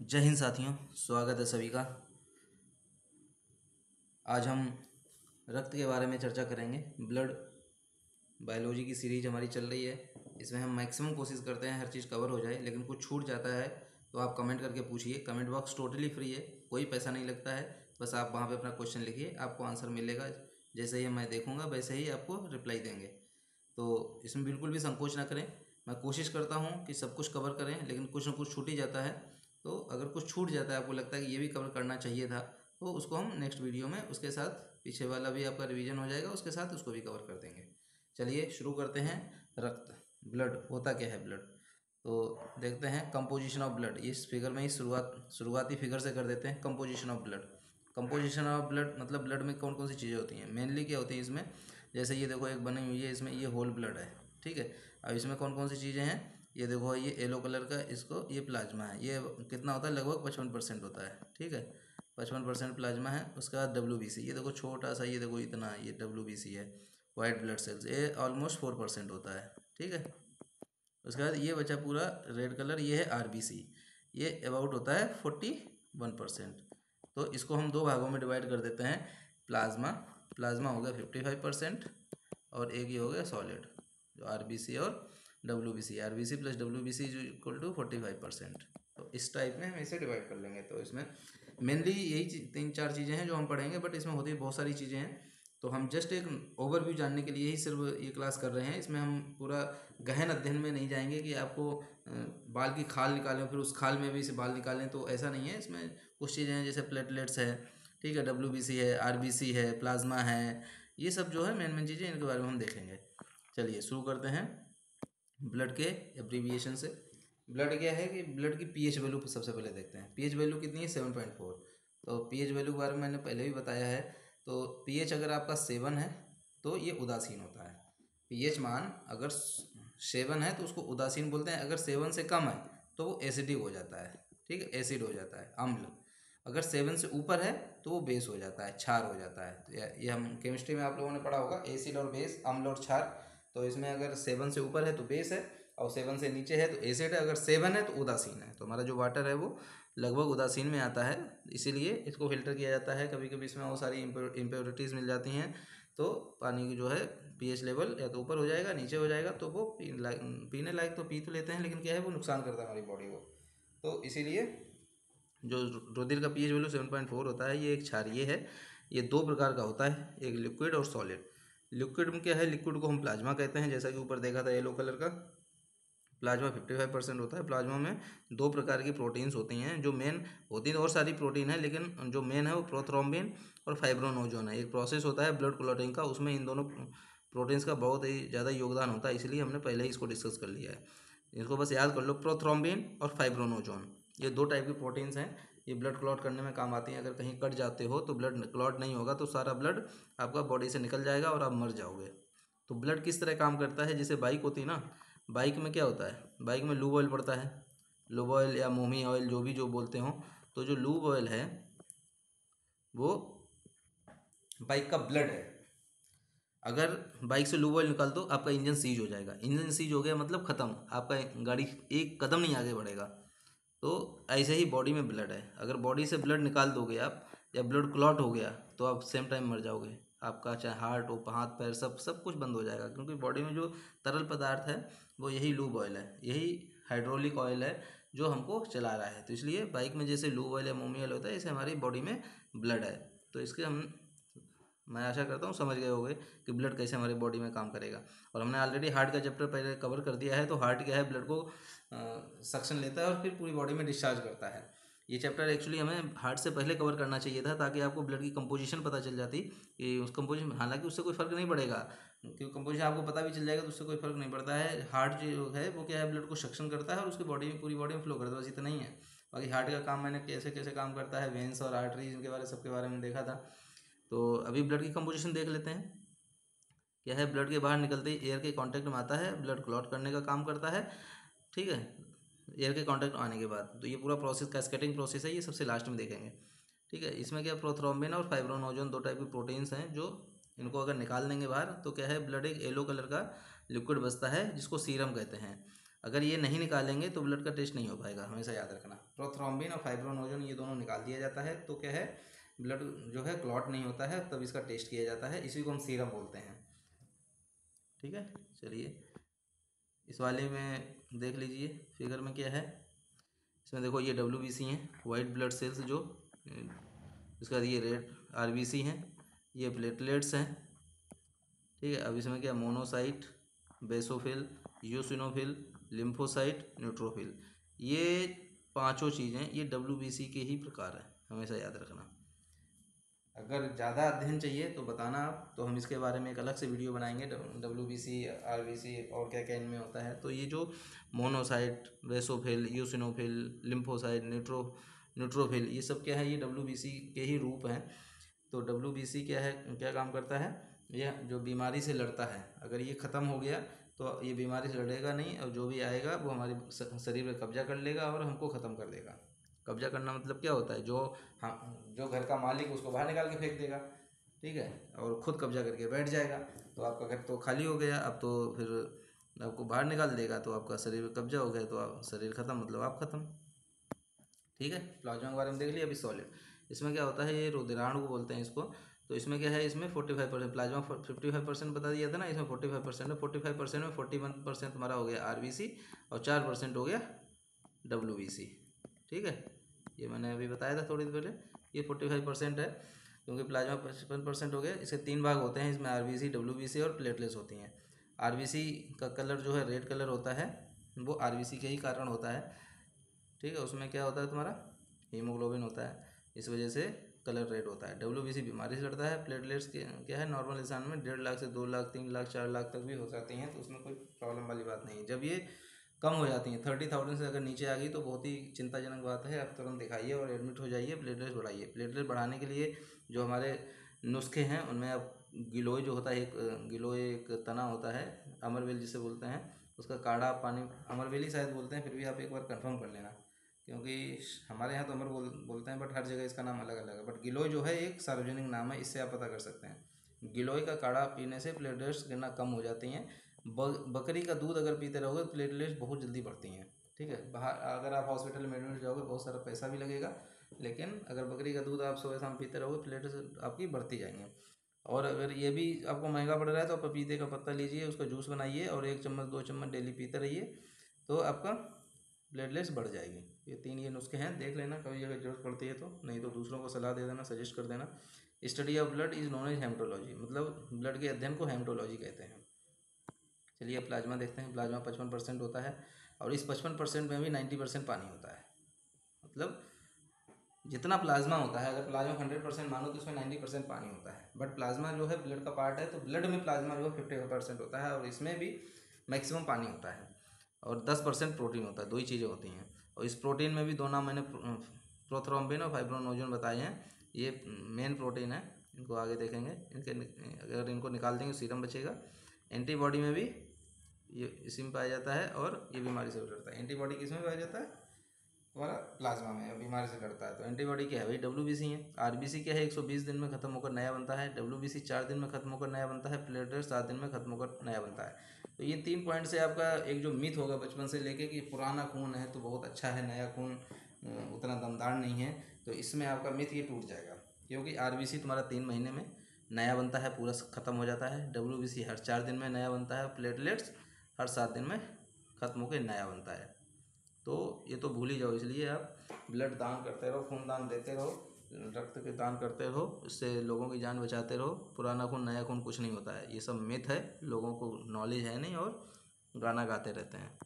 जय हिंद साथियों, स्वागत है सभी का। आज हम रक्त के बारे में चर्चा करेंगे। ब्लड बायोलॉजी की सीरीज हमारी चल रही है। इसमें हम मैक्सिमम कोशिश करते हैं हर चीज़ कवर हो जाए, लेकिन कुछ छूट जाता है तो आप कमेंट करके पूछिए। कमेंट बॉक्स टोटली फ्री है, कोई पैसा नहीं लगता है। बस आप वहाँ पे अपना क्वेश्चन लिखिए, आपको आंसर मिलेगा। जैसे ही मैं देखूँगा वैसे ही आपको रिप्लाई देंगे। तो इसमें बिल्कुल भी संकोच ना करें। मैं कोशिश करता हूँ कि सब कुछ कवर करें, लेकिन कुछ ना कुछ छूट ही जाता है। तो अगर कुछ छूट जाता है, आपको लगता है कि ये भी कवर करना चाहिए था, तो उसको हम नेक्स्ट वीडियो में उसके साथ, पीछे वाला भी आपका रिवीजन हो जाएगा, उसके साथ उसको भी कवर कर देंगे। चलिए शुरू करते हैं। रक्त, ब्लड होता क्या है? ब्लड तो देखते हैं। कंपोजिशन ऑफ ब्लड, इस फिगर में ही शुरुआती फिगर से कर देते हैं। Composition of blood, composition of blood मतलब ब्लड में कौन कौन सी चीज़ें होती हैं, मेनली क्या होती है इसमें। जैसे ये देखो एक बनी हुई है, इसमें ये होल ब्लड है, ठीक है। अब इसमें कौन कौन सी चीज़ें हैं, ये देखो ये येलो कलर का, इसको ये प्लाज्मा है। ये कितना होता है? लगभग 55% होता है, ठीक है। 55% प्लाज्मा है। उसके बाद WBC, ये देखो छोटा सा, ये देखो इतना, ये WBC है, वाइट ब्लड सेल्स। ये ऑलमोस्ट 4% होता है, ठीक है। उसके बाद ये बचा पूरा रेड कलर, ये है RBC। ये अबाउट होता है 41%। तो इसको हम दो भागों में डिवाइड कर देते हैं। प्लाज्मा, प्लाज्मा हो गया 55%, और एक ये हो गया सॉलिड, जो RBC और WBC। RBC plus WBC is equal to 45%। तो इस टाइप में हम इसे डिवाइड कर लेंगे। तो इसमें मेनली यही तीन चार चीज़ें हैं जो हम पढ़ेंगे, बट इसमें होती बहुत सारी चीज़ें हैं। तो हम जस्ट एक ओवरव्यू जानने के लिए ही सिर्फ ये क्लास कर रहे हैं। इसमें हम पूरा गहन अध्ययन में नहीं जाएंगे कि आपको बाल की खाल निकालें फिर उस खाल में भी से बाल निकालें, तो ऐसा नहीं है। इसमें कुछ चीज़ें हैं, जैसे प्लेटलेट्स है, ठीक है, WBC है, RBC है, प्लाज्मा है, ये सब जो है मेन मेन चीज़ें, इनके बारे में हम देखेंगे। चलिए शुरू करते हैं ब्लड के एब्रीविएशन से। ब्लड क्या है कि ब्लड की पीएच वैल्यू सबसे पहले देखते हैं। पीएच वैल्यू कितनी है? 7.4। तो पीएच वैल्यू के बारे में मैंने पहले भी बताया है। तो पीएच अगर आपका 7 है तो ये उदासीन होता है। पीएच मान अगर 7 है तो उसको उदासीन बोलते हैं। अगर 7 से कम है तो वो एसिडिक हो जाता है, ठीक है, एसिड हो जाता है, अम्ल। अगर 7 से ऊपर है तो वो बेस हो जाता है, क्षार हो जाता है। तो ये हम केमिस्ट्री में आप लोगों ने पढ़ा होगा, एसिड और बेस, अम्ल और क्षार। तो इसमें अगर 7 से ऊपर है तो बेस है, और 7 से नीचे है तो एसिड है। अगर 7 है तो उदासीन है। तो हमारा जो वाटर है वो लगभग उदासीन में आता है, इसीलिए इसको फिल्टर किया जाता है। कभी कभी इसमें बहुत सारी इम्प्योरिटीज़ मिल जाती हैं, तो पानी की जो है पीएच लेवल या तो ऊपर हो जाएगा, नीचे हो जाएगा। तो वो पीने लायक तो पी तो लेते हैं, लेकिन क्या है, वो नुकसान करता है हमारी बॉडी को। तो इसीलिए जो रुधिर का पीएच वैल्यू 7.4 होता है, ये एक क्षारीय है। ये दो प्रकार का होता है, एक लिक्विड और सॉलिड। लिक्विड में क्या है, लिक्विड को हम प्लाज्मा कहते हैं, जैसा कि ऊपर देखा था येलो कलर का। प्लाज्मा 55% होता है। प्लाज्मा में दो प्रकार की प्रोटीन्स होती हैं जो मेन होती हैं। और सारी प्रोटीन है, लेकिन जो मेन है वो प्रोथ्रोम्बिन और फाइब्रोनोजोन है। एक प्रोसेस होता है ब्लड क्लॉटिंग का, उसमें इन दोनों प्रोटीन्स का बहुत ही ज़्यादा योगदान होता है, इसलिए हमने पहले ही इसको डिस्कस कर लिया है। इसको बस याद कर लो, प्रोथ्रोम्बिन और फाइब्रोनोजोन, ये दो टाइप की प्रोटीन्स हैं। ये ब्लड क्लॉट करने में काम आती हैं। अगर कहीं कट जाते हो तो ब्लड क्लॉट नहीं होगा, तो सारा ब्लड आपका बॉडी से निकल जाएगा और आप मर जाओगे। तो ब्लड किस तरह काम करता है, जैसे बाइक होती है ना, बाइक में क्या होता है, बाइक में लूब ऑयल पड़ता है, लूब ऑयल या मोमी ऑयल, जो भी जो बोलते हो। तो जो लूब ऑयल है वो बाइक का ब्लड है। अगर बाइक से लूब ऑयल निकाल दो, आपका इंजन सीज हो जाएगा। इंजन सीज हो गया मतलब ख़त्म, आपका गाड़ी एक कदम नहीं आगे बढ़ेगा। तो ऐसे ही बॉडी में ब्लड है। अगर बॉडी से ब्लड निकाल दोगे आप, या ब्लड क्लॉट हो गया, तो आप सेम टाइम मर जाओगे। आपका चाहे हार्ट हो, हाथ पैर, सब सब कुछ बंद हो जाएगा, क्योंकि बॉडी में जो तरल पदार्थ है वो यही लूब ऑयल है, यही हाइड्रोलिक ऑयल है जो हमको चला रहा है। तो इसलिए बाइक में जैसे लूब ऑयल या मोमी ऑयल होता है, ऐसे हमारी बॉडी में ब्लड है। तो इसके हम, मैं आशा करता हूँ समझ गए होंगे कि ब्लड कैसे हमारी बॉडी में काम करेगा। और हमने ऑलरेडी हार्ट का चैप्टर पहले कवर कर दिया है। तो हार्ट क्या है, ब्लड को सक्शन लेता है और फिर पूरी बॉडी में डिस्चार्ज करता है। ये चैप्टर एक्चुअली हमें हार्ट से पहले कवर करना चाहिए था, ताकि आपको ब्लड की कंपोजिशन पता चल जाती कि उस कंपोजिशन, हालांकि उससे कोई फ़र्क नहीं पड़ेगा, क्योंकि कंपोजिशन आपको पता भी चल जाएगा तो उससे कोई फ़र्क नहीं पड़ता है। हार्ट जो है वो क्या है, ब्लड को सक्शन करता है और उसकी बॉडी में, पूरी बॉडी में फ्लो करता है, बस इतना ही है। बाकी हार्ट का काम मैंने कैसे कैसे काम करता है, वेंस और आर्टरीज, इनके बारे सबके बारे में देखा था। तो अभी ब्लड की कंपोजिशन देख लेते हैं। क्या है, ब्लड के बाहर निकलते ही एयर के कांटेक्ट में आता है, ब्लड क्लॉट करने का काम करता है, ठीक है। एयर के कांटेक्ट आने के बाद तो ये पूरा प्रोसेस कैस्केडिंग प्रोसेस है, ये सबसे लास्ट में देखेंगे, ठीक है। इसमें क्या, प्रोथ्रोम्बिन और फाइब्रोनोजन दो टाइप की प्रोटीन्स हैं, जो इनको अगर निकाल देंगे बाहर तो क्या है, ब्लड एक येलो कलर का लिक्विड बचता है, जिसको सीरम कहते हैं। अगर ये नहीं निकालेंगे तो ब्लड का टेस्ट नहीं हो पाएगा, हमेशा याद रखना। प्रोथ्रोम्बिन और फाइब्रोनोजन ये दोनों निकाल दिया जाता है तो क्या है, ब्लड जो है क्लॉट नहीं होता है, तब इसका टेस्ट किया जाता है, इसी को हम सीरम बोलते हैं। ठीक है, चलिए इस वाले में देख लीजिए फिगर में क्या है। इसमें देखो ये WBC हैं, वाइट ब्लड सेल्स जो, इसका ये रेड RBC हैं, ये प्लेटलेट्स हैं। ठीक है, अब इसमें क्या, monocyte, basophil, eosinophil, lymphocyte, neutrophil, ये पांचों चीज़ें ये WBC के ही प्रकार हैं, हमेशा याद रखना। अगर ज़्यादा अध्ययन चाहिए तो बताना आप, तो हम इसके बारे में एक अलग से वीडियो बनाएंगे, WBC RBC और क्या क्या इनमें होता है। तो ये जो monocyte, basophil, eosinophil, lymphocyte, neutrophil, ये सब क्या है, ये WBC के ही रूप हैं। तो WBC क्या है, क्या काम करता है, यह जो बीमारी से लड़ता है, अगर ये ख़त्म हो गया तो ये बीमारी से लड़ेगा नहीं, और जो भी आएगा वो हमारे शरीर में कब्जा कर लेगा और हमको ख़त्म कर देगा। कब्जा करना मतलब क्या होता है, जो घर का मालिक उसको बाहर निकाल के फेंक देगा, ठीक है, और ख़ुद कब्जा करके बैठ जाएगा, तो आपका घर तो खाली हो गया। अब तो फिर आपको बाहर निकाल देगा तो आपका शरीर में कब्जा हो गया, तो आप शरीर ख़त्म, मतलब आप ख़त्म। ठीक है, प्लाज्मा के बारे में देख लिया। अभी सॉलिड, इसमें क्या होता है, ये रुधिराणु को बोलते हैं इसको। तो इसमें क्या है, इसमें 45% प्लाज्मा, 55% बता दिया था ना, इसमें 45% है। 45% में 41% हमारा हो गया RBC और 4% हो गया WBC। ठीक है, ये मैंने अभी बताया था थोड़ी देर पहले, ये 45% है, क्योंकि प्लाज्मा 55% हो गया। इसके 3 भाग होते हैं, इसमें RBC, WBC और प्लेटलेट्स होती हैं। RBC का कलर जो है रेड कलर होता है, वो RBC के ही कारण होता है। ठीक है, उसमें क्या होता है, तुम्हारा हीमोग्लोबिन होता है, इस वजह से कलर रेड होता है। WBC बीमारी से लड़ता है। प्लेटलेट्स क्या है, नॉर्मल इंसान में 1.5 लाख से 2 लाख, 3 लाख, 4 लाख तक भी हो जाती हैं, तो उसमें कोई प्रॉब्लम वाली बात नहीं है। जब ये कम हो जाती हैं, 30,000 से अगर नीचे आ गई तो बहुत ही चिंताजनक बात है, आप तुरंत दिखाइए और एडमिट हो जाइए, प्लेटलेट्स बढ़ाइए। प्लेटलेट बढ़ाने के लिए जो हमारे नुस्खे हैं उनमें अब गिलोय जो होता है, गिलोय एक तना होता है, अमरवेल जिसे बोलते हैं, उसका काढ़ा पानी, अमरवेल ही शायद बोलते हैं, फिर भी आप एक बार कंफर्म कर लेना, क्योंकि हमारे यहाँ तो अमर बोलते हैं, बट हर जगह इसका नाम अलग अलग है। बट गिलोय जो है एक सार्वजनिक नाम है, इससे आप पता कर सकते हैं। गिलोय का काढ़ा पीने से प्लेटलेट्स गिरना कम हो जाती हैं। बकरी का दूध अगर पीते रहोगे तो प्लेटलेट्स बहुत जल्दी बढ़ती हैं। ठीक है, बाहर अगर आप हॉस्पिटल में जाओगे बहुत सारा पैसा भी लगेगा, लेकिन अगर बकरी का दूध आप सुबह शाम पीते रहोगे प्लेटलेट्स आपकी बढ़ती जाएंगी। और अगर ये भी आपको महंगा पड़ रहा है तो पपीते का पत्ता लीजिए, उसका जूस बनाइए और 1 चम्मच 2 चम्मच डेली पीते रहिए, तो आपका प्लेटलेट्स बढ़ जाएगी। ये 3 ये नुस्खे हैं, देख लेना कभी अगर जरूरत पड़ती है तो, नहीं तो दूसरों को सलाह दे देना, सजेस्ट कर देना। Study of blood is known as haematology, मतलब ब्लड के अध्ययन को हेमेटोलॉजी कहते हैं। चलिए अब प्लाज्मा देखते हैं। प्लाज्मा 55% होता है, और इस 55% में भी 90% पानी होता है। मतलब जितना प्लाज्मा होता है, अगर प्लाज्मा 100% मानो तो उसमें 90% पानी होता है। बट प्लाज्मा जो है ब्लड का पार्ट है, तो ब्लड में प्लाज्मा जो है 55% होता है, और इसमें भी मैक्सिमम पानी होता है, और 10% प्रोटीन होता है। 2 ही चीज़ें होती हैं, और इस प्रोटीन में भी 2 नाम मैंने प्रोथ्रोम्बिन और फाइब्रोनोजन बताए हैं, ये मेन प्रोटीन है। इनको आगे देखेंगे, अगर इनको निकाल देंगे सीरम बचेगा। एंटीबॉडी में भी ये इसी में पाया जाता है, और ये बीमारी से लड़ता है। एंटीबॉडी किस में पाया जाता है, हमारा प्लाज्मा में, बीमारी से लड़ता है। तो एंटीबॉडी क्या है भाई, WBC है। RBC क्या है, 120 दिन में खत्म होकर नया बनता है। WBC 4 दिन में खत्म होकर नया बनता है। प्लेटलेट 7 दिन में खत्म होकर नया बनता है। तो ये 3 पॉइंट से आपका एक जो मिथ होगा बचपन से लेके कि पुराना खून है तो बहुत अच्छा है, नया खून उतना दमदार नहीं है, तो इसमें आपका मिथ ये टूट जाएगा। क्योंकि RBC तुम्हारा 3 महीने में नया बनता है, पूरा ख़त्म हो जाता है। WBC हर 4 दिन में नया बनता है। प्लेटलेट्स हर 7 दिन में ख़त्म होकर नया बनता है। तो ये तो भूल ही जाओ, इसलिए आप ब्लड दान करते रहो, खून दान देते रहो, रक्त के दान करते रहो, इससे लोगों की जान बचाते रहो। पुराना खून नया खून कुछ नहीं होता है, ये सब मिथ है, लोगों को नॉलेज है नहीं और गाना गाते रहते हैं।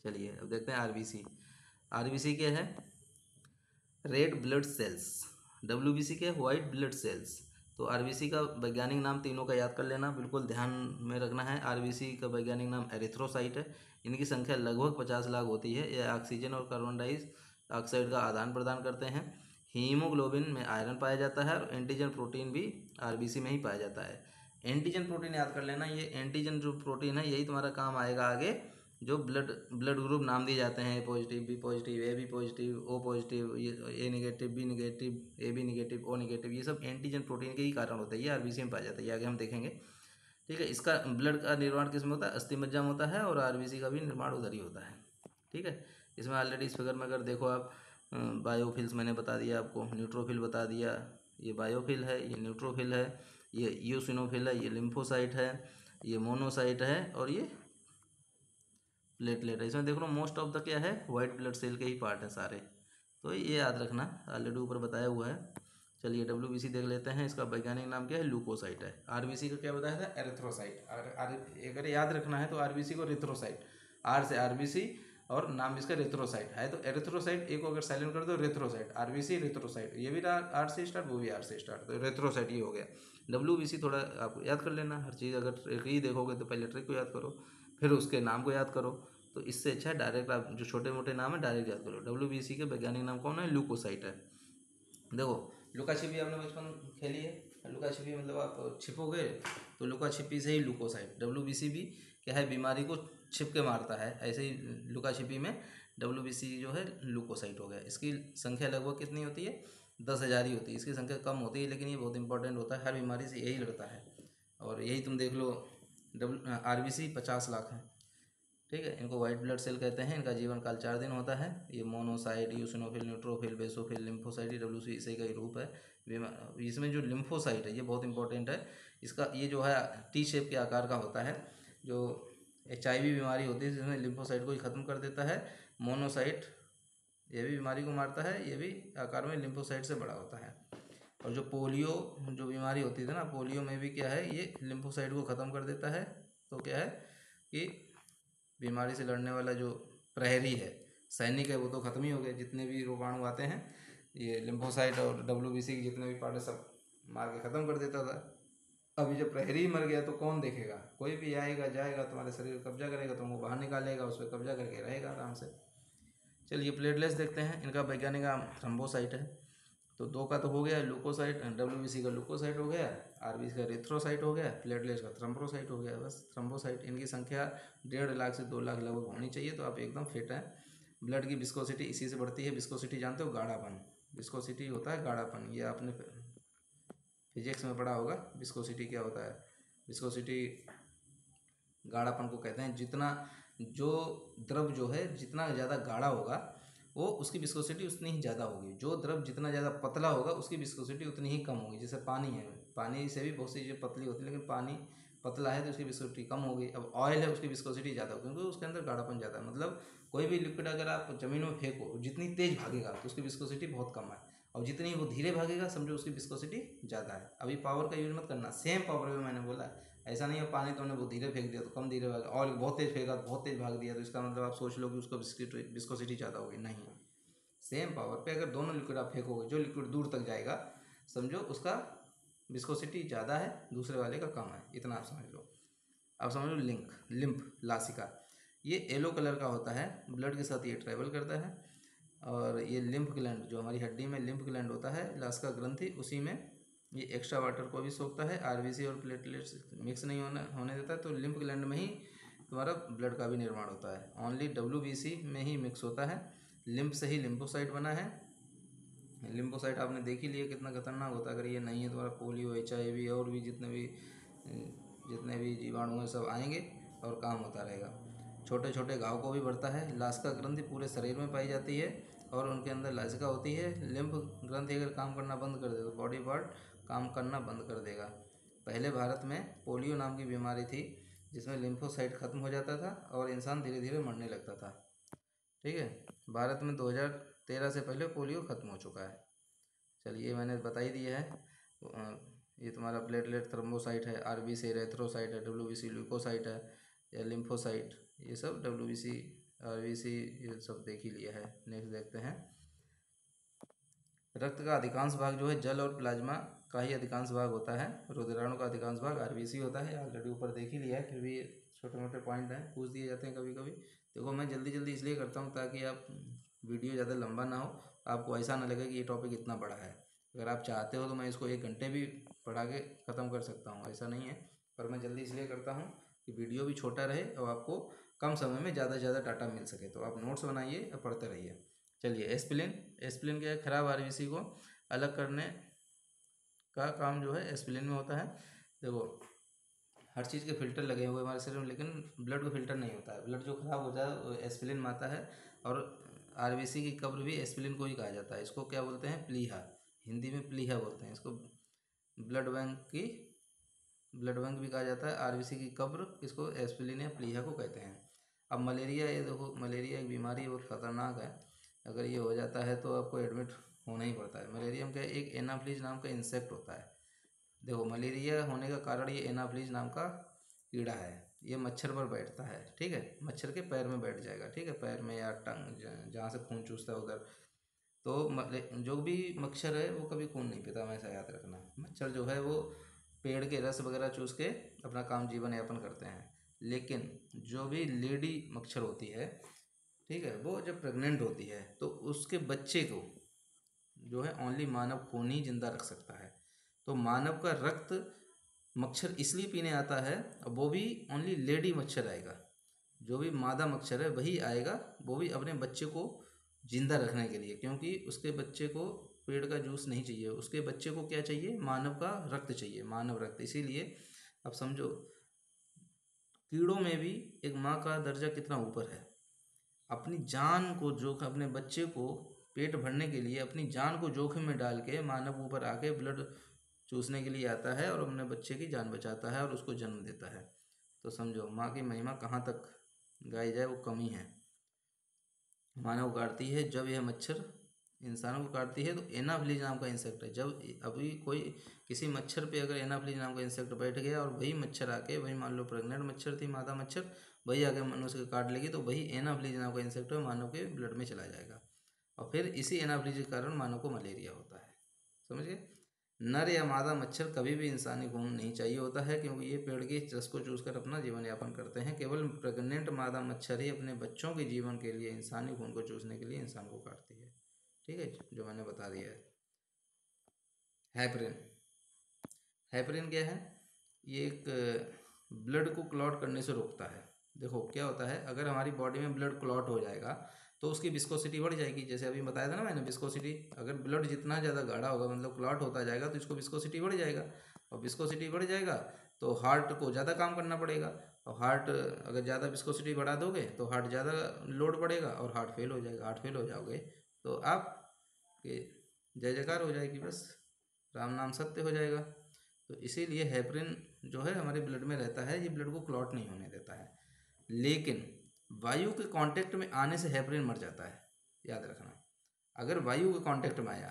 चलिए अब देखते हैं RBC। RBC क्या है, रेड ब्लड सेल्स। WBC क्या है, वाइट ब्लड सेल्स। तो RBC का वैज्ञानिक नाम तीनों का याद कर लेना, बिल्कुल ध्यान में रखना है। RBC का वैज्ञानिक नाम एरिथ्रोसाइट है। इनकी संख्या लगभग 50 लाख होती है। यह ऑक्सीजन और कार्बन डाइऑक्साइड का आदान प्रदान करते हैं। हीमोग्लोबिन में आयरन पाया जाता है, और एंटीजन प्रोटीन भी RBC में ही पाया जाता है। एंटीजन प्रोटीन याद कर लेना, ये एंटीजन जो प्रोटीन है यही तुम्हारा काम आएगा आगे, जो ब्लड ग्रुप नाम दिए जाते हैं, A positive, B positive, AB positive, O positive, A negative, B negative, AB negative, O negative, ये सब एंटीजन प्रोटीन के ही कारण होता है। ये RBC में पाया जाता है, ये आगे हम देखेंगे। ठीक है। इसका ब्लड का निर्माण किस में होता है, अस्थि मज्जा में होता है, और आरबीसी का भी निर्माण उधर ही होता है। ठीक है। इसमें ऑलरेडी इस फिगर में अगर देखो आप, बायोफिल्स मैंने बता दिया आपको, न्यूट्रोफिल बता दिया, ये बायोफिल है, ये न्यूट्रोफिल है, ये ईओसिनोफिल है, ये लिम्फोसाइट है, ये मोनोसाइट है, और ये प्लेटलेट है। इसमें देख लो मोस्ट ऑफ द क्या है, वाइट ब्लड सेल के ही पार्ट है सारे, तो ये याद रखना, ऑलरेडी ऊपर बताया हुआ है। चलिए डब्ल्यूबीसी देख लेते हैं। इसका वैज्ञानिक नाम क्या है, ल्यूकोसाइट है। आरबीसी का क्या बताया था, एरिथ्रोसाइट। अगर याद रखना है तो आरबीसी को रिथ्रोसाइट, आर से आरबीसी और नाम इसका रिथ्रोसाइट है, तो एरिथ्रोसाइट एक को अगर साइलेंट कर दो रिथ्रोसाइट, आरबीसी रिथ्रोसाइट, ये भी आर से स्टार्ट, वो भी आर से स्टार्ट, तो रिथ्रोसाइट ये हो गया। डब्ल्यूबीसी थोड़ा आप याद कर लेना, हर चीज़ अगर ट्रिक ही देखोगे तो पहले ट्रिक को याद करो, फिर उसके नाम को याद करो, तो इससे अच्छा है डायरेक्ट आप जो छोटे मोटे नाम है डायरेक्ट याद करो। डब्ल्यूबीसी के वैज्ञानिक नाम कौन है, ल्यूकोसाइट है। देखो लुका छिपी आपने बचपन खेली है, लुका छिपी मतलब आप छिपोगे तो लुका छिपी से ही लुकोसाइट। डब्ल्यूबीसी भी क्या है, बीमारी को छिप के मारता है, ऐसे ही लुका छिपी में डब्ल्यूबीसी जो है लुकोसाइट हो गया। इसकी संख्या लगभग कितनी होती है, 10,000 ही होती है, इसकी संख्या कम होती है, लेकिन ये बहुत इंपॉर्टेंट होता है, हर बीमारी से यही लड़ता है। और यही तुम देख लो, आरबीसी 50 लाख है। ठीक है। इनको वाइट ब्लड सेल कहते हैं। इनका जीवन काल 4 दिन होता है। ये monocyte, eosinophil, neutrophil, basophil, lymphocyte, WC इसी का ही रूप है। इसमें जो लिम्फोसाइट है ये बहुत इंपॉर्टेंट है। इसका ये जो है टी शेप के आकार का होता है। जो HIV बीमारी होती है जिसमें लिम्फोसाइट को ही ख़त्म कर देता है। मोनोसाइट ये भी बीमारी को मारता है, ये भी आकार में लिम्फोसाइट से बड़ा होता है। और जो पोलियो जो बीमारी होती थी ना, पोलियो में भी क्या है, ये लिम्फोसाइट को ख़त्म कर देता है। तो क्या है कि बीमारी से लड़ने वाला जो प्रहरी है, सैनिक है, वो तो ख़त्म ही हो गए। जितने भी रोगाणु आते हैं ये लिम्फोसाइट और डब्ल्यूबीसी के जितने भी पार्ट है सब मार के ख़त्म कर देता था। अभी जब प्रहरी मर गया तो कौन देखेगा, कोई भी आएगा जाएगा तुम्हारे शरीर पर कब्जा करेगा, तुमको बाहर निकालेगा, उस पर कब्जा करके रहेगा आराम से। चलिए प्लेटलेट्स देखते हैं। इनका वैज्ञानिक नाम थ्रोम्बोसाइट है। तो 2 का तो हो गया, लुकोसाइट, डब्ल्यूबीसी का लुकोसाइट हो गया, आरबीसी का रिथ्रोसाइट हो गया, प्लेटलेट्स का थ्रोम्बोसाइट हो गया। बस थ्रोम्बोसाइट, इनकी संख्या 1.5 लाख से 2 लाख लगभग होनी चाहिए, तो आप एकदम फिट हैं। ब्लड की विस्कोसिटी इसी से बढ़ती है। विस्कोसिटी जानते हो, गाढ़ापन, विस्कोसिटी होता है गाढ़ापन, ये आपने फिजिक्स में पढ़ा होगा। विस्कोसिटी क्या होता है, विस्कोसिटी गाढ़ापन को कहते हैं। जितना जो द्रव जो है जितना ज़्यादा गाढ़ा होगा वो उसकी विस्कोसिटी उतनी ही ज़्यादा होगी। जो द्रव जितना ज़्यादा पतला होगा उसकी विस्कोसिटी उतनी ही कम होगी। जैसे पानी है, पानी से भी बहुत सी चीज़ें पतली होती है, लेकिन पानी पतला है तो उसकी विस्कोसिटी कम होगी। अब ऑयल है उसकी विस्कोसिटी ज़्यादा होगी क्योंकि उसके अंदर गाढ़ापन ज़्यादा है। मतलब कोई भी लिक्विड अगर आप ज़मीन में फेंको, जितनी तेज़ भागेगा तो उसकी विस्कोसिटी बहुत कम है, और जितनी वो धीरे भागेगा समझो उसकी विस्कोसिटी ज़्यादा है। अभी पावर का यूज मत करना, सेम पावर में मैंने बोला है। ऐसा नहीं है पानी तुमने बहुत धीरे फेंक दिया तो कम धीरे भागा, और बहुत तेज़ फेंका तो बहुत तेज़ भाग दिया तो इसका मतलब आप सोच लो कि उसका विस्कोसिटी ज़्यादा होगी। नहीं, सेम पावर पे अगर दोनों लिक्विड आप फेंकोगे, जो लिक्विड दूर तक जाएगा समझो उसका विस्कोसिटी ज़्यादा है, दूसरे वाले का कम है, इतना आप समझ लो। अब समझ लो लिम्फ लासिका, ये येलो कलर का होता है, ब्लड के साथ ये ट्रेवल करता है। और ये लिम्फ ग्लैंड जो हमारी हड्डी में लिम्फ ग्लैंड होता है, लासिका ग्रंथि, उसी में ये एक्स्ट्रा वाटर को भी सोखता है। आरबीसी और प्लेटलेट्स मिक्स नहीं होने देता है, तो लिम्फ ग्लैंड में ही तुम्हारा ब्लड का भी निर्माण होता है। ओनली डब्ल्यूबीसी में ही मिक्स होता है। लिम्फ से ही लिम्फोसाइट बना है। लिम्फोसाइट आपने देख ही लिया कितना खतरनाक होता है। अगर ये नहीं है तुम्हारा पोलियो, HIV और भी जितने भी जीवाणु हैं सब आएंगे और काम होता रहेगा। छोटे छोटे घाव को भी बढ़ता है। लासिका ग्रंथि पूरे शरीर में पाई जाती है और उनके अंदर लासिका होती है। लिम्फ ग्रंथि अगर काम करना बंद कर दे तो बॉडी पार्ट काम करना बंद कर देगा। पहले भारत में पोलियो नाम की बीमारी थी जिसमें लिम्फोसाइट खत्म हो जाता था और इंसान धीरे धीरे मरने लगता था। ठीक है। भारत में 2013 से पहले पोलियो खत्म हो चुका है। चलिए मैंने बता ही दिया है। ये तुम्हारा प्लेटलेट थ्रोम्बोसाइट है, आरबीसी एरिथ्रोसाइट है, डब्ल्यूबीसी ल्यूकोसाइट है या लिम्फोसाइट, ये सब डब्ल्यूबीसी आरबीसी ये सब देख ही लिया है। नेक्स्ट देखते हैं। रक्त का अधिकांश भाग जो है जल और प्लाज्मा का ही अधिकांश भाग होता है। रुधिराणु का अधिकांश भाग आरबीसी होता है। ऑलरेडी ऊपर देख ही लिया है, फिर भी छोटे मोटे पॉइंट हैं, पूछ दिए जाते हैं कभी कभी। देखो मैं जल्दी जल्दी इसलिए करता हूँ ताकि आप वीडियो ज़्यादा लंबा ना हो, आपको ऐसा ना लगे कि ये टॉपिक इतना बड़ा है। अगर आप चाहते हो तो मैं इसको 1 घंटे भी पढ़ा के ख़त्म कर सकता हूँ, ऐसा नहीं है। पर मैं जल्दी इसलिए करता हूँ कि वीडियो भी छोटा रहे और आपको कम समय में ज़्यादा से ज़्यादा डाटा मिल सके। तो आप नोट्स बनाइए और पढ़ते रहिए। चलिए एस्पिरिन क्या है, खराब आरबीसी को अलग करने का काम जो है एस्पिरिन में होता है। देखो हर चीज़ के फिल्टर लगे हुए हमारे शरीर में, लेकिन ब्लड का फिल्टर नहीं होता है। ब्लड जो खराब होता है वो एस्पिरिन में आता है, और आरबीसी की कब्र भी एस्पिरिन को ही कहा जाता है। इसको क्या बोलते हैं? प्लीहा, हिंदी में प्लीहा बोलते हैं इसको। ब्लड बैंक की ब्लड बैंक भी कहा जाता है। आरबीसी की कब्र इसको एस्पिरिन या प्लीहा को कहते हैं। अब मलेरिया, ये देखो मलेरिया एक बीमारी बहुत ख़तरनाक है। अगर ये हो जाता है तो आपको एडमिट होना ही पड़ता है। मलेरिया में क्या है, एक एनाफ्लीज नाम का इंसेक्ट होता है। देखो मलेरिया होने का कारण ये एनाफ्लीज नाम का कीड़ा है। ये मच्छर पर बैठता है, ठीक है, मच्छर के पैर में बैठ जाएगा, ठीक है, पैर में या टंग जहाँ से खून चूसता है उधर। तो जो भी मच्छर है वो कभी खून नहीं पीता, हमेशा याद रखना। मच्छर जो है वो पेड़ के रस वगैरह चूस के अपना काम जीवन यापन करते हैं। लेकिन जो भी लेडी मच्छर होती है, ठीक है, वो जब प्रेग्नेंट होती है तो उसके बच्चे को जो है ओनली मानव खून ही जिंदा रख सकता है। तो मानव का रक्त मच्छर इसलिए पीने आता है, और वो भी ओनली लेडी मच्छर आएगा। जो भी मादा मच्छर है वही आएगा, वो भी अपने बच्चे को जिंदा रखने के लिए, क्योंकि उसके बच्चे को पेड़ का जूस नहीं चाहिए, उसके बच्चे को क्या चाहिए? मानव का रक्त चाहिए, मानव रक्त। इसीलिए अब समझो, कीड़ों में भी एक माँ का दर्जा कितना ऊपर है। अपनी जान को अपने बच्चे को पेट भरने के लिए अपनी जान को जोखिम में डाल के मानव ऊपर आके ब्लड चूसने के लिए आता है, और अपने बच्चे की जान बचाता है और उसको जन्म देता है। तो समझो माँ की महिमा कहाँ तक गाई जाए वो कमी है। मानव को काटती है, जब यह मच्छर इंसानों को काटती है तो एनाफ्लीज नाम का इंसेक्ट है। जब अभी कोई किसी मच्छर पे अगर एनाफ्लीज नाम का इंसेक्ट बैठ गया, और वही मच्छर आके, वही मान लो प्रेग्नेंट मच्छर थी, मादा मच्छर, वही आके मनुष्य को काट लेगी, तो वही एनाफ्लीज नाम का इंसेक्ट है, मानव के ब्लड में चला जाएगा, और फिर इसी एनाफ्लीज के कारण मानव को मलेरिया होता है। समझ गए? नर या मादा मच्छर कभी भी इंसानी खून नहीं चाहिए होता है, क्योंकि ये पेड़ के रस को चूसकर अपना जीवन यापन करते हैं। केवल प्रेग्नेंट मादा मच्छर ही अपने बच्चों के जीवन के लिए इंसानी खून को चूसने के लिए इंसान को काटती है। ठीक है, जो मैंने बता दिया है। हैपरिन, हैपरिन क्या है? ये एक ब्लड को क्लॉट करने से रोकता है। देखो क्या होता है, अगर हमारी बॉडी में ब्लड क्लॉट हो जाएगा तो उसकी विस्कोसिटी बढ़ जाएगी। जैसे अभी बताया था ना मैंने, विस्कोसिटी, अगर ब्लड जितना ज़्यादा गाढ़ा होगा, मतलब क्लॉट होता जाएगा, तो इसको विस्कोसिटी बढ़ जाएगा, और विस्कोसिटी बढ़ जाएगा तो हार्ट को ज़्यादा काम करना पड़ेगा, और हार्ट अगर ज़्यादा विस्कोसिटी बढ़ा दोगे तो हार्ट ज़्यादा लोड पड़ेगा और हार्ट फेल हो जाएगा। हार्ट फेल हो जाओगे तो आप के जय जयकार हो जाएगी, बस राम नाम सत्य हो जाएगा। तो इसीलिए हेपरिन जो है हमारे ब्लड में रहता है, ये ब्लड को क्लॉट नहीं होने देता है। लेकिन वायु के कांटेक्ट में आने से हेपरिन मर जाता है, याद रखना। अगर वायु के कांटेक्ट में आया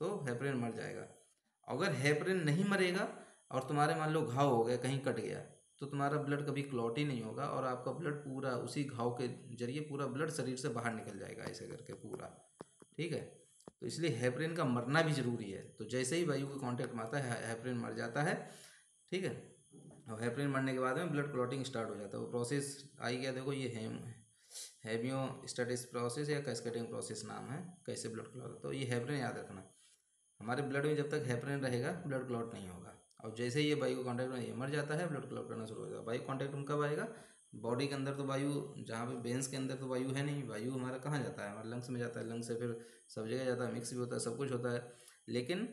तो हेपरिन मर जाएगा। अगर हेपरिन नहीं मरेगा और तुम्हारे मान लो घाव हो गया, कहीं कट गया, तो तुम्हारा ब्लड कभी क्लॉट ही नहीं होगा, और आपका ब्लड पूरा उसी घाव के जरिए पूरा ब्लड शरीर से बाहर निकल जाएगा, ऐसे करके पूरा। ठीक है, तो इसलिए हेपरिन का मरना भी जरूरी है। तो जैसे ही वायु के कांटेक्ट में आता है हेपरिन मर जाता है। ठीक है, और हेपरिन मरने के बाद में ब्लड क्लॉटिंग स्टार्ट हो जाता है। वो प्रोसेस आई गया, देखो ये हेमियोस्टेटिस प्रोसेस या कैस्केडिंग प्रोसेस नाम है, कैसे ब्लड क्लॉट। तो ये हेपरिन याद रखना, हमारे ब्लड में जब तक हेपरिन रहेगा ब्लड क्लॉट नहीं होगा। और जैसे ही ये वायु कॉन्टैक्ट में ये मर जाता है, ब्लड क्लॉट करना शुरू हो जाएगा। वायु कॉन्टैक्ट में कब आएगा? बॉडी के अंदर तो वायु, जहाँ पे वेंस के अंदर तो वायु है नहीं, वायु हमारा कहाँ जाता है? हमारे लंग्स में जाता है, लंग्स से फिर सब जगह जाता है, मिक्स भी होता है, सब कुछ होता है, लेकिन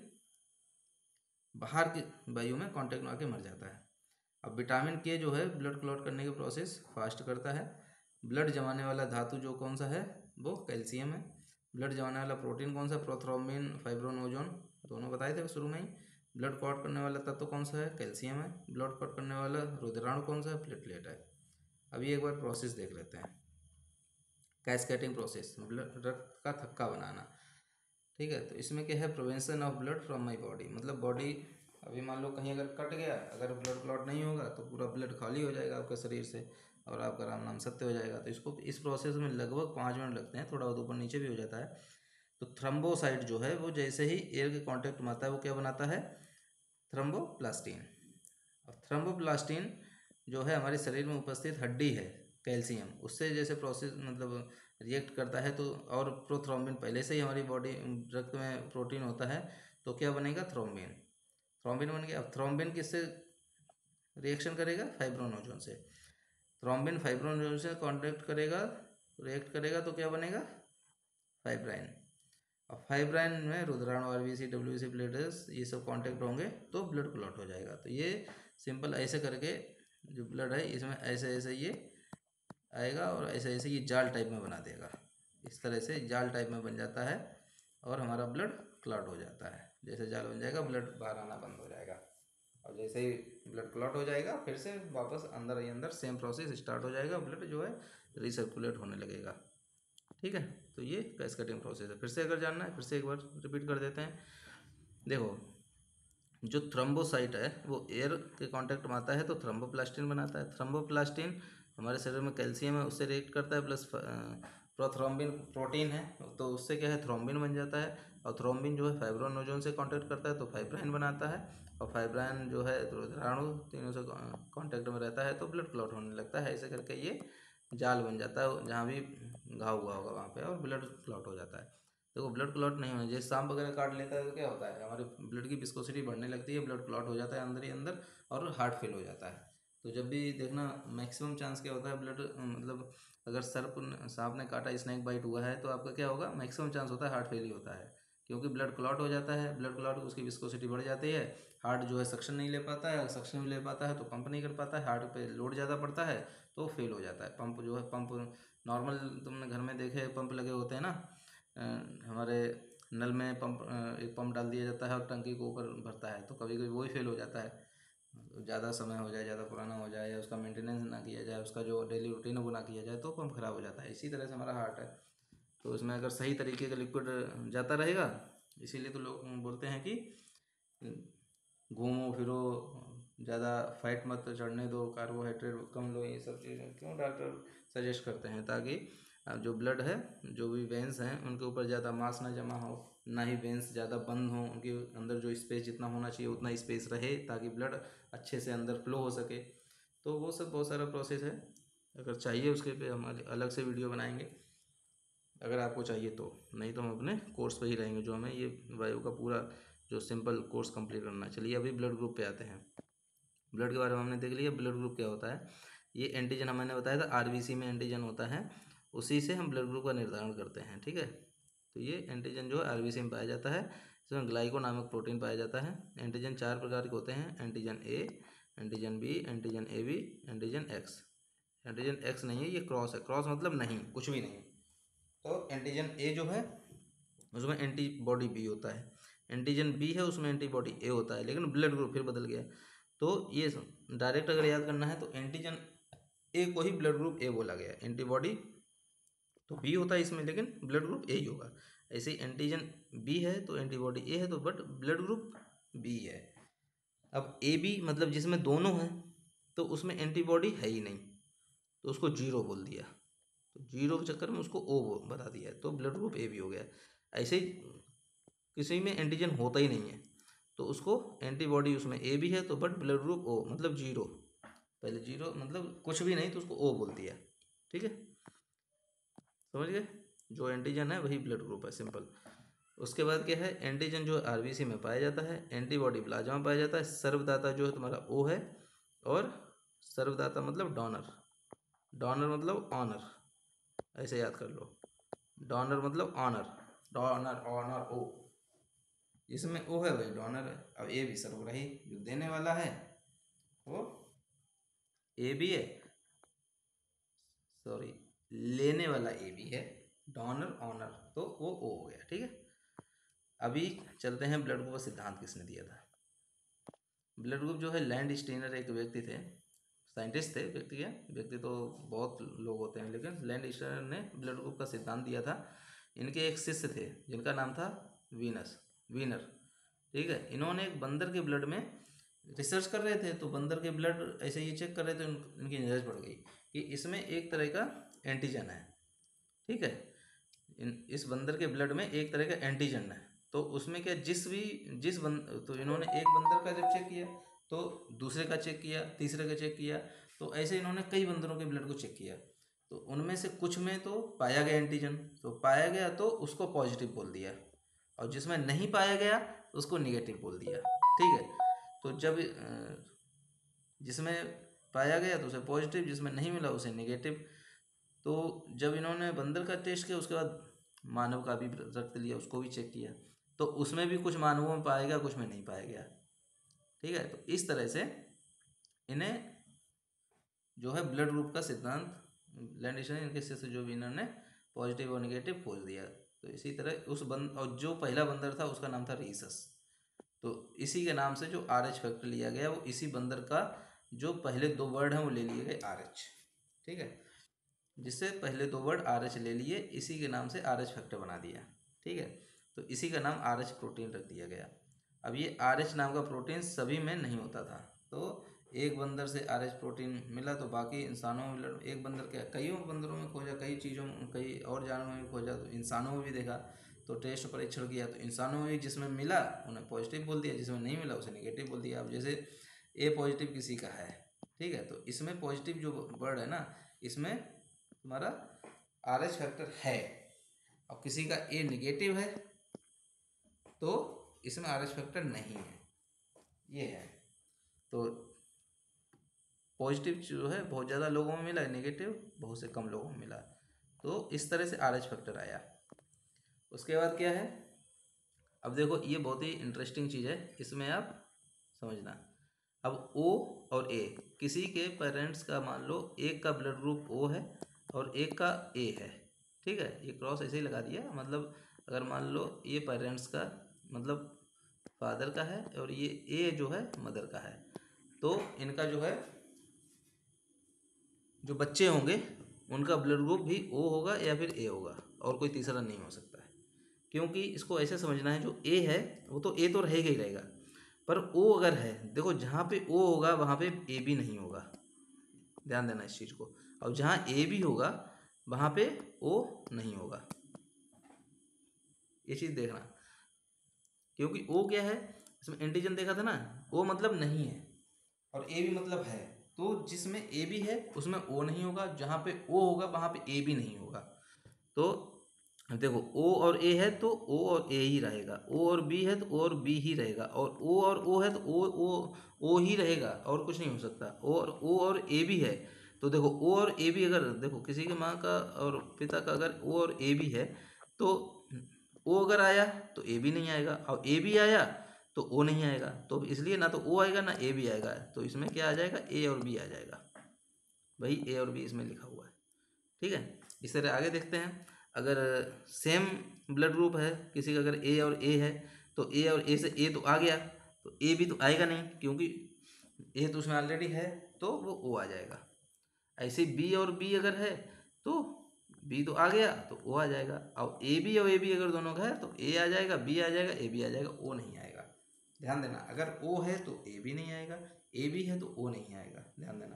बाहर की वायु में कॉन्टैक्ट में आके मर जाता है। अब विटामिन के जो है ब्लड क्लॉट करने की प्रोसेस फास्ट करता है। ब्लड जमाने वाला धातु जो कौन सा है? वो कैल्शियम है। ब्लड जमाने वाला प्रोटीन कौन सा? प्रोथ्रोम्बिन, फाइब्रोनोजोन, दोनों बताए थे शुरू में ही। ब्लड क्लॉट करने वाला तत्व कौन सा है? कैल्शियम है। ब्लड क्लॉट करने वाला रुधिराणु कौन सा है? प्लेटलेट है। अभी एक बार प्रोसेस देख लेते हैं। कैस्केटिंग प्रोसेस, ब्लड रक्त का थक्का बनाना। ठीक है, तो इसमें क्या है? Prevention of blood from my body, मतलब बॉडी, अभी मान लो कहीं अगर कट गया, अगर ब्लड क्लॉट नहीं होगा तो पूरा ब्लड खाली हो जाएगा आपके शरीर से, और आपका राम नाम सत्य हो जाएगा। तो इसको, इस प्रोसेस में लगभग 5 मिनट लगते हैं, थोड़ा बहुत ऊपर नीचे भी हो जाता है। तो थ्रम्बोसाइट जो है वो जैसे ही एयर के कांटेक्ट में आता है वो क्या बनाता है? थ्रम्बोप्लास्टिन। और थ्रम्बोप्लास्टिन जो है हमारे शरीर में उपस्थित हड्डी है कैल्शियम, उससे जैसे प्रोसेस मतलब रिएक्ट करता है, तो और प्रोथ्रोम्बिन पहले से ही हमारी बॉडी रक्त में प्रोटीन होता है, तो क्या बनेगा? थ्रोम्बिन। थ्रोम्बिन बन गया। अब थ्रोम्बिन किससे रिएक्शन करेगा? फाइब्रोनोजन से। थ्रोम्बिन फाइब्रोनोजन से कॉन्टैक्ट करेगा, रिएक्ट करेगा, तो क्या बनेगा? फाइब्राइन। और फाइब्राइन में रुधिराणु, आरबीसी, डब्ल्यूबीसी, प्लेटलेट्स, ये सब कांटेक्ट होंगे तो ब्लड क्लॉट हो जाएगा। तो ये सिंपल ऐसे करके जो ब्लड है इसमें ऐसे ऐसे ये आएगा और ऐसे ऐसे ये जाल टाइप में बना देगा। इस तरह से जाल टाइप में बन जाता है और हमारा ब्लड क्लॉट हो जाता है। जैसे जाल बन जाएगा ब्लड बाहर आना बंद हो जाएगा और जैसे ही ब्लड क्लॉट हो जाएगा फिर से वापस अंदर ही अंदर सेम प्रोसेस स्टार्ट हो जाएगा, ब्लड जो है रिसर्कुलेट होने लगेगा। ठीक है, तो ये कैस्केडिंग प्रोसेस है। फिर से अगर जानना है फिर से एक बार रिपीट कर देते हैं। देखो, जो थ्रोम्बोसाइट है वो एयर के कांटेक्ट में आता है तो थ्रोम्बोप्लास्टिन बनाता है। थ्रोम्बोप्लास्टिन हमारे शरीर में कैल्शियम है उससे रिएक्ट करता है, प्लस प्रोथ्रोम्बिन प्रोटीन है तो उससे क्या है थ्रोम्बिन बन जाता है। और थ्रोम्बिन जो है फाइब्रोनोजन से कांटेक्ट करता है तो फाइब्राइन बनाता है। और फाइब्राइन जो है ध्रुवीकरणु तीनों से कांटेक्ट में रहता है तो ब्लड क्लॉट होने लगता है। ऐसे करके ये जाल बन जाता है, जहाँ भी घाव हुआ होगा वहाँ पे और ब्लड क्लॉट हो जाता है। देखो, ब्लड क्लॉट नहीं होना, जैसे सांप वगैरह काट लेता है तो क्या होता है, हमारे ब्लड की विस्कोसिटी बढ़ने लगती है, ब्लड क्लॉट हो जाता है अंदर ही अंदर और हार्ट फेल हो जाता है। तो जब भी देखना मैक्सिमम चांस क्या होता है ब्लड मतलब अगर सांप ने काटा, स्नैक बाइट हुआ है तो आपका क्या होगा, मैक्सिमम चांस होता है हार्ट फेल ही होता है। क्योंकि ब्लड क्लॉट हो जाता है, ब्लड क्लॉट उसकी विस्कोसिटी बढ़ जाती है, हार्ट जो है सक्शन नहीं ले पाता है, सक्शन नहीं ले पाता है तो पंप नहीं कर पाता है, हार्ट पे लोड ज़्यादा पड़ता है तो फेल हो जाता है। पंप जो है, पंप नॉर्मल तुमने घर में देखे पंप लगे होते हैं ना, हमारे नल में पंप, एक पंप डाल दिया जाता है और टंकी को ऊपर भरता है तो कभी कभी वही फेल हो जाता है। ज़्यादा समय हो जाए, ज़्यादा पुराना हो जाए या उसका मेंटेनेंस ना किया जाए, उसका जो डेली रूटीन है वो ना किया जाए तो पंप खराब हो जाता है। इसी तरह से हमारा हार्ट है, तो इसमें अगर सही तरीके का लिक्विड जाता रहेगा, इसीलिए तो लोग बोलते हैं कि घूमो फिरो, ज़्यादा फैट मत चढ़ने दो, कार्बोहाइड्रेट कम लो, ये सब चीज़ें क्यों डॉक्टर सजेस्ट करते हैं, ताकि जो ब्लड है, जो भी वेंस हैं उनके ऊपर ज़्यादा मास ना जमा हो, ना ही वेंस ज़्यादा बंद हो, उनके अंदर जो स्पेस जितना होना चाहिए उतना स्पेस रहे ताकि ब्लड अच्छे से अंदर फ्लो हो सके। तो वो सब बहुत सारा प्रोसेस है, अगर चाहिए उसके पे हम अलग से वीडियो बनाएंगे अगर आपको चाहिए तो, नहीं तो हम अपने कोर्स पे ही रहेंगे जो हमें ये वायु का पूरा जो सिंपल कोर्स कंप्लीट करना है। चलिए अभी ब्लड ग्रुप पे आते हैं। ब्लड के बारे में हमने देख लिया, ब्लड ग्रुप क्या होता है। ये एंटीजन मैंने बताया था, आरबीसी में एंटीजन होता है, उसी से हम ब्लड ग्रुप का निर्धारण करते हैं। ठीक है, तो ये एंटीजन जो है आरबीसी में पाया जाता है, इसमें ग्लाइको नामक प्रोटीन पाया जाता है। एंटीजन 4 प्रकार के होते हैं, antigen A, antigen B, antigen A B, antigen X. Antigen X नहीं है, ये क्रॉस है, क्रॉस मतलब नहीं, कुछ भी नहीं। तो एंटीजन ए जो है उसमें एंटीबॉडी बी होता है, एंटीजन बी है उसमें एंटीबॉडी ए होता है, लेकिन ब्लड ग्रुप फिर बदल गया। तो ये डायरेक्ट अगर याद करना है तो एंटीजन ए को ही ब्लड ग्रुप ए बोला गया, एंटीबॉडी तो बी होता है इसमें लेकिन ब्लड ग्रुप ए ही होगा। ऐसे ही एंटीजन बी है तो एंटीबॉडी ए है तो बट ब्लड ग्रुप बी है। अब ए बी मतलब जिसमें दोनों हैं तो उसमें एंटीबॉडी है ही नहीं तो उसको जीरो बोल दिया, तो जीरो के चक्कर में उसको ओ बता दिया तो ब्लड ग्रुप ए बी हो गया। ऐसे ही किसी में एंटीजन होता ही नहीं है तो उसको एंटीबॉडी उसमें ए भी है तो बट ब्लड ग्रुप ओ मतलब जीरो, पहले जीरो मतलब कुछ भी नहीं तो उसको ओ बोल दिया। ठीक है, समझ गए, जो एंटीजन है वही ब्लड ग्रुप है, सिंपल। उसके बाद क्या है, एंटीजन जो आरबीसी में पाया जाता है, एंटीबॉडी प्लाज्मा में पाया जाता है, सर्वदाता जो है तुम्हारा ओ है, और सर्वदाता मतलब डोनर, डोनर मतलब ऑनर, ऐसे याद कर लो, डोनर मतलब ऑनर, डोनर ऑनर ओ, जिसमें ओ है वही डोनर है। अब ए भी सर्वग्राही जो देने वाला है वो ए भी है, सॉरी लेने वाला ए भी है, डोनर ऑनर तो वो ओ हो गया। ठीक है, अभी चलते हैं ब्लड ग्रुप का सिद्धांत किसने दिया था। ब्लड ग्रुप जो है लैंड स्टेनर एक व्यक्ति थे, साइंटिस्ट थे, व्यक्ति तो बहुत लोग होते हैं लेकिन लैंड स्टेनर ने ब्लड ग्रुप का सिद्धांत दिया था। इनके एक शिष्य थे जिनका नाम था वीनर। ठीक है, इन्होंने एक बंदर के ब्लड में रिसर्च कर रहे थे तो बंदर के ब्लड ऐसे ही चेक कर रहे थे, इनकी नज़र पड़ गई कि इसमें एक तरह का एंटीजन है। ठीक है, इस बंदर के ब्लड में एक तरह का एंटीजन है तो उसमें क्या तो इन्होंने एक बंदर का जब चेक किया तो दूसरे का चेक किया, तीसरे का चेक किया, तो ऐसे इन्होंने कई बंदरों के ब्लड को चेक किया तो उनमें से कुछ में तो पाया गया एंटीजन, तो पाया गया तो उसको पॉजिटिव बोल दिया और जिसमें नहीं पाया गया उसको निगेटिव बोल दिया। ठीक है, तो जब जिसमें पाया गया तो उसे पॉजिटिव, जिसमें नहीं मिला उसे निगेटिव। तो जब इन्होंने बंदर का टेस्ट किया उसके बाद मानव का भी रक्त लिया, उसको भी चेक किया तो उसमें भी कुछ मानवों में पाया गया, कुछ में नहीं पाया गया। ठीक है, तो इस तरह से इन्हें जो है ब्लड ग्रुप का सिद्धांत लैंडिशन इनके से जो भी इन्होंने पॉजिटिव और निगेटिव खोज दिया। तो इसी तरह और जो पहला बंदर था उसका नाम था रीसस। तो इसी के नाम से जो RH फैक्टर लिया गया वो इसी बंदर का जो पहले 2 वर्ड हैं वो ले लिए गए RH। ठीक है, जिससे पहले 2 वर्ड RH ले लिए, इसी के नाम से RH फैक्टर बना दिया। ठीक है, तो इसी का नाम RH प्रोटीन रख दिया गया। अब ये RH नाम का प्रोटीन सभी में नहीं होता था, तो एक बंदर से RH प्रोटीन मिला तो बाकी इंसानों में एक बंदर के कईयों बंदरों में खोजा, कई चीज़ों कई और जानवरों में खोजा, तो इंसानों में भी देखा, तो टेस्ट परीक्षण किया तो इंसानों में भी जिसमें मिला उन्हें पॉजिटिव बोल दिया, जिसमें नहीं मिला उसे नेगेटिव बोल दिया। अब जैसे A पॉजिटिव किसी का है, ठीक है, तो इसमें पॉजिटिव जो वर्ड है ना, इसमें तुम्हारा RH फैक्टर है, और किसी का A नेगेटिव है तो इसमें RH फैक्टर नहीं है, ये है। तो पॉजिटिव जो है बहुत ज़्यादा लोगों में मिला, नेगेटिव बहुत से कम लोगों में मिला, तो इस तरह से RH फैक्टर आया। उसके बाद क्या है, अब देखो ये बहुत ही इंटरेस्टिंग चीज़ है, इसमें आप समझना। अब O और A किसी के पेरेंट्स का मान लो एक का ब्लड ग्रुप O है और एक का A है, ठीक है, ये क्रॉस ऐसे ही लगा दिया, मतलब अगर मान लो ये पेरेंट्स का मतलब फादर का है और ये A जो है मदर का है, तो इनका जो है जो बच्चे होंगे उनका ब्लड ग्रुप भी O होगा या फिर A होगा, और कोई तीसरा नहीं हो सकता है। क्योंकि इसको ऐसे समझना है, जो A है वो तो A तो रहेगा ही रहेगा, पर O अगर है, देखो जहाँ पे O होगा वहाँ पे A भी नहीं होगा, ध्यान देना इस चीज़ को। और जहाँ A भी होगा वहाँ पे O नहीं होगा, ये चीज़ देखना। क्योंकि O क्या है, इसमें एंटीजन देखा था ना, O मतलब नहीं है और A भी मतलब है, तो जिसमें A भी है उसमें O नहीं होगा, जहाँ पे O होगा वहाँ पे A भी नहीं होगा। तो देखो O और A है तो O और A ही रहेगा, O और B है तो O और B ही रहेगा, और O और O है तो O ही रहेगा, और कुछ नहीं हो सकता। O और A भी है तो देखो O और A भी, अगर देखो किसी के माँ का और पिता का अगर O और A भी है तो O अगर आया तो A भी नहीं आएगा, और A भी आया तो O नहीं आएगा, तो इसलिए ना तो O आएगा ना A भी आएगा, तो इसमें क्या आ जाएगा, A और B आ जाएगा। भाई A और B इसमें लिखा हुआ है, ठीक है। इस तरह आगे देखते हैं, अगर सेम ब्लड ग्रुप है किसी का, अगर A और A है तो A और A से A तो आ गया, तो A भी तो आएगा नहीं, क्योंकि A तो उसमें ऑलरेडी है तो वो O आ जाएगा। ऐसे B और B अगर है तो B तो आ गया तो O आ जाएगा, और AB और AB अगर दोनों का है तो A आ जाएगा, B आ जाएगा, AB आ जाएगा, O नहीं आएगा। ध्यान देना, अगर O है तो A भी नहीं आएगा, A भी है तो O नहीं आएगा, ध्यान देना,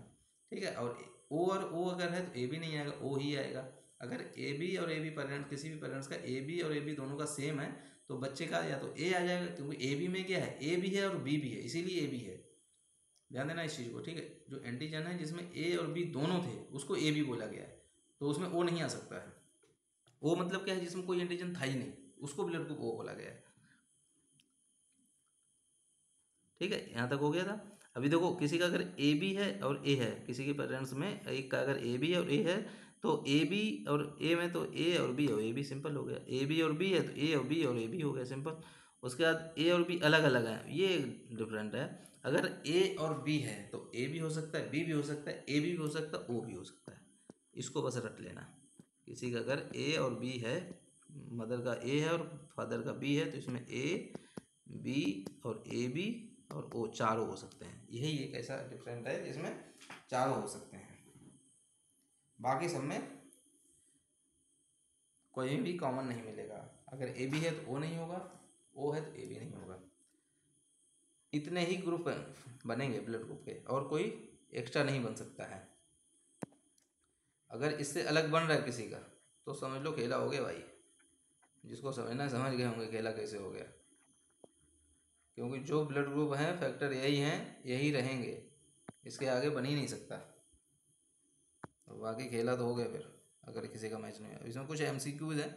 ठीक है। और O और O अगर है तो A भी नहीं आएगा, O ही आएगा। अगर AB और AB पेरेंट, किसी भी पेरेंट्स का AB और AB दोनों का सेम है तो बच्चे का या तो A आ जाएगा, क्योंकि AB में क्या है, A भी है और B भी है, इसीलिए A भी है। ध्यान देना इस चीज़ को, ठीक है। जो एंटीजन है जिसमें A और B दोनों थे उसको A भी बोला गया है, तो उसमें O नहीं आ सकता है। O मतलब क्या है, जिसमें कोई एंटीजन था ही नहीं, उसको ब्लड ग्रुप O बोला गया है, ठीक है। यहाँ तक हो गया था। अभी देखो किसी का अगर ए बी है और ए है, किसी के पेरेंट्स में एक का अगर ए बी और ए है तो ए बी और ए में तो ए और बी और ए बी, सिंपल हो गया। ए बी और बी है तो ए और बी और ए बी हो गया, सिंपल। उसके बाद ए और बी अलग अलग हैं, ये डिफरेंट है। अगर ए और बी है तो ए भी हो सकता है, बी भी हो सकता है, ए भी हो सकता है, ओ भी हो सकता है, इसको बस रट लेना। किसी का अगर ए और बी है, मदर का ए है और फादर का बी है, तो इसमें ए बी और ए बी और ओ चारों हो सकते हैं। यही एक ऐसा डिफरेंट है जिसमें चारों हो सकते हैं, बाकी सब में कोई भी कॉमन नहीं मिलेगा। अगर ए बी है तो ओ नहीं होगा, ओ है तो ए बी नहीं होगा। इतने ही ग्रुप बनेंगे ब्लड ग्रुप के, और कोई एक्स्ट्रा नहीं बन सकता है। अगर इससे अलग बन रहा है किसी का तो समझ लो खेला हो गया भाई। जिसको समझना समझ गए होंगे खेला कैसे हो गया, क्योंकि जो ब्लड ग्रुप हैं फैक्टर यही हैं, यही रहेंगे, इसके आगे बन ही नहीं सकता। तो बाकी खेला तो हो गया फिर, अगर किसी का मैच नहीं है। इसमें कुछ MCQs हैं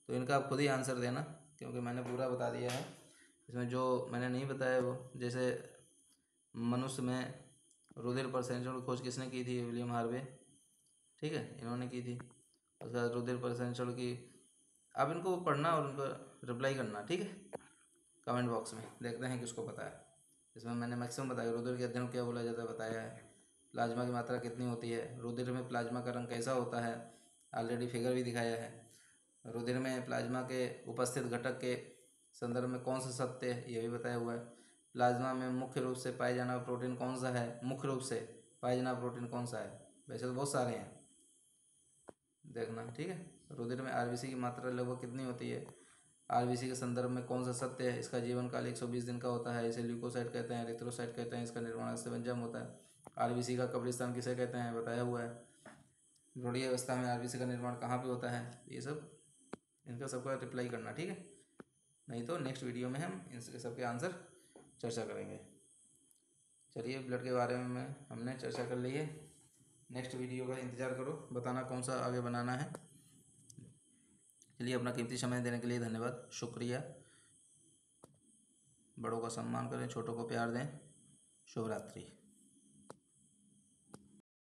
तो इनका आप खुद ही आंसर देना, क्योंकि मैंने पूरा बता दिया है। इसमें जो मैंने नहीं बताया वो, जैसे मनुष्य में रुधिर परसेंटेज की खोज किसने की थी, विलियम हार्वे, ठीक है, इन्होंने की थी। उसके बाद रुधिर परसेंटेज की, आप इनको पढ़ना और उनको रिप्लाई करना, ठीक है, कमेंट बॉक्स में। देखते हैं किसको पता है। इसमें मैंने मैक्सिमम बताया, रुधिर के अध्ययन क्या बोला जाता है बताया है, प्लाज्मा की मात्रा कितनी होती है, रुधिर में प्लाज्मा का रंग कैसा होता है, ऑलरेडी फिगर भी दिखाया है। रुधिर में प्लाज्मा के उपस्थित घटक के संदर्भ में कौन सा सत्य है ये भी बताया हुआ है। प्लाज्मा में मुख्य रूप से पाया जाना प्रोटीन कौन सा है, मुख्य रूप से पाया जाना प्रोटीन कौन सा है, वैसे तो बहुत सारे हैं, देखना ठीक है। रुधिर में आरबीसी की मात्रा लगभग कितनी होती है, आरबीसी के संदर्भ में कौन सा सत्य है, इसका जीवन काल 120 दिन का होता है, इसे ल्यूकोसाइट कहते हैं, एरिथ्रोसाइट कहते हैं, इसका निर्माण अस्थि होता है। आरबीसी का कब्रिस्तान किसे कहते हैं बताया हुआ है। भ्रूणीय अवस्था में आरबीसी का निर्माण कहाँ पे होता है, ये सब इनका सबका रिप्लाई करना ठीक है, नहीं तो नेक्स्ट वीडियो में हम इन सबके आंसर चर्चा करेंगे। चलिए ब्लड के बारे में हमने चर्चा कर ली है, नेक्स्ट वीडियो का इंतज़ार करो, बताना कौन सा आगे बनाना है। चलिए अपना कीमती समय देने के लिए धन्यवाद, शुक्रिया। बड़ों का सम्मान करें, छोटों को प्यार दें। शुभ रात्रि।